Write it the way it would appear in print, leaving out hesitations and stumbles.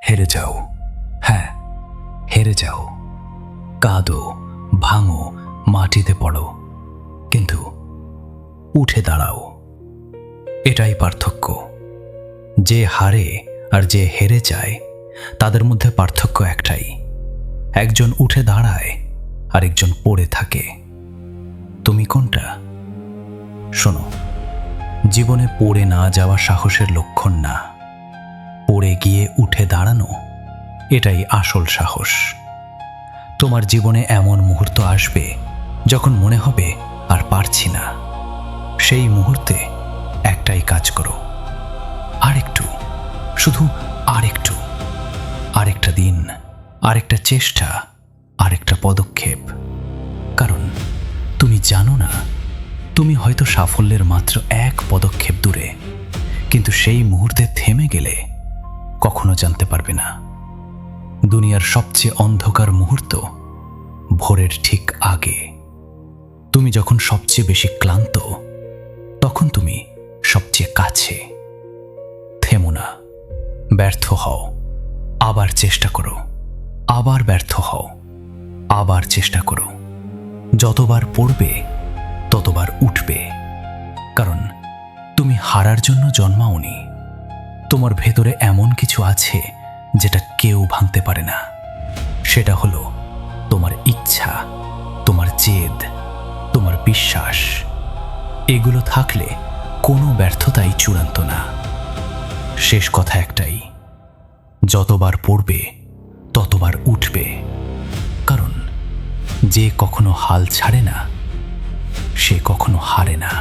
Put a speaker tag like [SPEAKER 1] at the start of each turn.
[SPEAKER 1] হেরে যাও, হ্যাঁ হেরে যাও, কাঁদো, ভাঙো, মাটিতে পড়ো, কিন্তু উঠে দাঁড়াও। এটাই পার্থক্য। যে হারে আর যে হেরে যায় তাদের মধ্যে পার্থক্য একটাই, একজন উঠে দাঁড়ায় আর একজন পড়ে থাকে। তুমি কোনটা? শোনো, জীবনে পড়ে না যাওয়া সাহসের লক্ষণ না, পড়ে গিয়ে উঠে দাঁড়ানো এটাই আসল সাহস। তোমার জীবনে এমন মুহূর্ত আসবে যখন মনে হবে আর পারছি না। সেই মুহূর্তে একটাই কাজ করো, আরেকটু, শুধু আরেকটু, আরেকটা দিন, আরেকটা চেষ্টা, আরেকটা পদক্ষেপ। কারণ তুমি জানো না, তুমি হয়তো সাফল্যের মাত্র এক পদক্ষেপ দূরে, কিন্তু সেই মুহূর্তে থেমে গেলে কখনো জানতে পারবে না। দুনিয়ার সবচেয়ে অন্ধকার মুহূর্ত ভোরের ঠিক আগে। তুমি যখন সবচেয়ে বেশি ক্লান্ত, তখন তুমি সবচেয়ে কাছে। থেমো না, ব্যর্থ হও, আবার চেষ্টা করো, আবার ব্যর্থ হও, আবার চেষ্টা করো। যতবার পড়বে ততবার উঠবে, কারণ তুমি হারার জন্য জন্মাওনি। তোমার ভেতরে এমন কিছু আছে যেটা কেউ ভাঙতে পারে না। সেটা হলো তোমার ইচ্ছা, তোমার জেদ, তোমার বিশ্বাস। এগুলো থাকলে কোনো ব্যর্থতাই চূড়ান্ত না। শেষ কথা একটাই, যতবার পড়বে ততবার উঠবে, কারণ যে কখনো হাল ছাড়ে না সে কখনো হারে না।